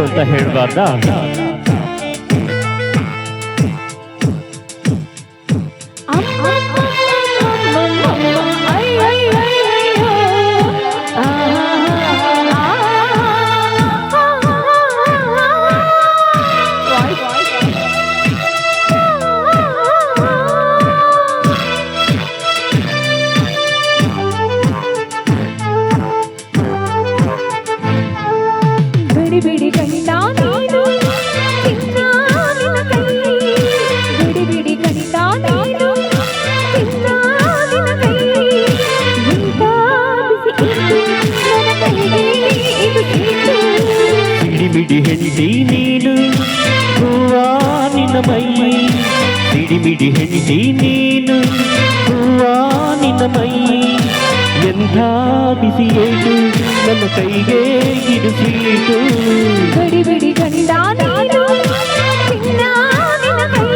ಅಂತ ಹೇಳ್ಬಾರ್ದ? ಬಿಡಿ ಗಂಡ ನೀನು ಚಿನ್ನ ನಿನ್ನ ಕೈ, ಬಿಡಿ ಗಂಡ ನೀನು ಚಿನ್ನ ನಿನ್ನ ಕೈ, ಇಂಥ ಬಿಸಿ ಇತ್ತು ನನ್ನ ಕೈಗೆ ಇದು ಸೀಟು. ಸಿಡಿಮಿಡಿ ಹೆಂಡಿ ನೀನು ಹೂವಾ ನಿನ್ನ ಮೈ, ಸಿಡಿಮಿಡಿ ಹೆಂಡಿ ನೀನು ಹೂವಾ ನಿನ್ನ ಮೈ, ಎಂಥ ಬಿಸಿ ಏಟು ನನ್ನ ಕೈಗೆ ಇದು ಸೀಟು. ಬಿಡಿ ಗಂಡ ನೀನು ಚಿನ್ನ ನಿನ್ನ ಕೈ.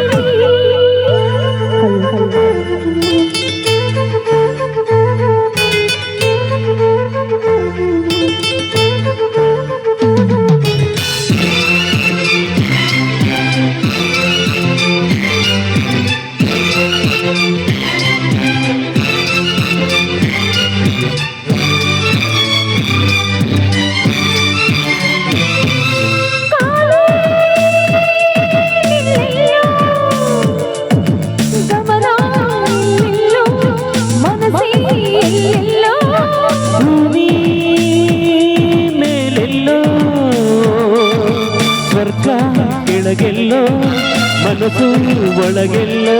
ಕೆಳಗೆಲ್ಲೋ ಮನಸ್ಸು ಒಳಗೆಲ್ಲೋ,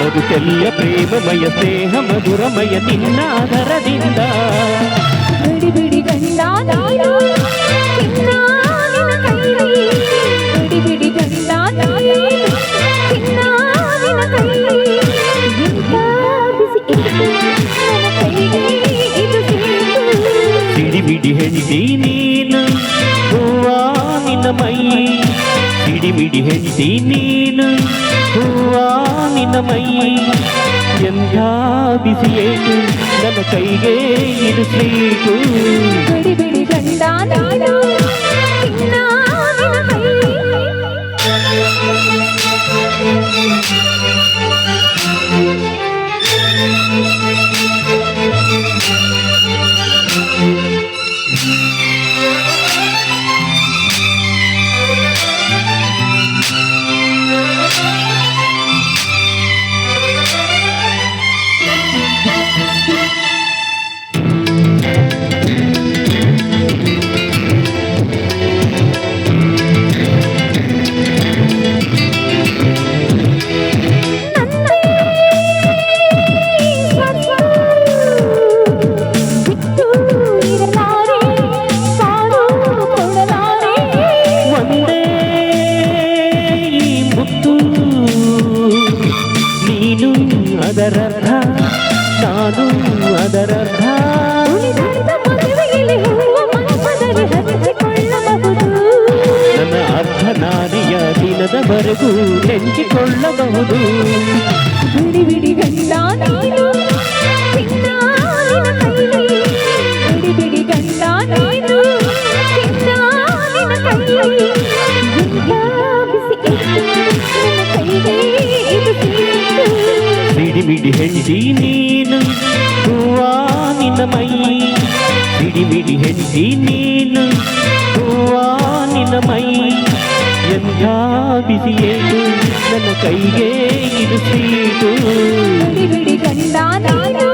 ಬದುಕೆಲ್ಲ ಪ್ರೇಮಮಯ ಸ್ನೇಹ ಮಧುರಮಯ ನಿನ್ನಾದರದಿಂದ. ಬಿಡಿ ಗಂಡ ನೀನು ಚಿನ್ನ ನಿನ್ನ ಕೈ, ಬಿಡಿ ಗಂಡ ನೀನು ಚಿನ್ನ ನಿನ್ನ ಕೈ, ಇಂಥ ಬಿಸಿ ಇತ್ತು ನನ್ನ ಕೈಗೆ ಇದು ಸೀಟು. ಸಿಡಿಮಿಡಿ ಹೆಂಡಿ ನೀನು ಹೂವಾ ನಿನ್ನ ಮೈ, ಸಿಡಿಮಿಡಿ ಹೆಂಡಿ ನೀನು ಹೂವಾ ನಿನ್ನ ಮೈ, ಎಂಥ ಬಿಸಿ ಏಟು ನನ್ನ ಕೈಗೆ ಇದು ಸೀಟು. ಬಿಡಿ ಗಂಡ ನೀನು ಚಿನ್ನ ನಿನ್ನ ಕೈ. ಅದರರ್ಥ ನಾನು ಅದರರ್ಥ, ನನ್ನ ಅರ್ಥ ನಾನೆಯ ದಿನದವರೆಗೂ ನೆಂಚಿಕೊಳ್ಳಬಹುದು. ಬಿಡಿ ಗಂಡ ನೀನು ಚಿನ್ನ ನಿನ್ನ ಕೈ, ಬಿಡಿ ಗಂಡ ನೀನು ಚಿನ್ನ ನಿನ್ನ ಕೈ, ಇಂಥ ಬಿಸಿ ಇತ್ತು ನನ್ನ ಕೈಗೆ ಇದು ಸೀಟು. ಸಿಡಿಮಿಡಿ ಹೆಂಡಿ ನೀನು ಹೂವಾ ನಿನ್ನ ಮೈ, ಸಿಡಿಮಿಡಿ ಹೆಂಡಿ ನೀನು ಹೂವಾ ನಿನ್ನ ಮೈ, ಎಂಥ ಬಿಸಿ ಏಟು ನನ್ನ ಕೈಗೆ ಇದು ಸೀಟು. ಬಿಡಿ ಗಂಡ ನೀನು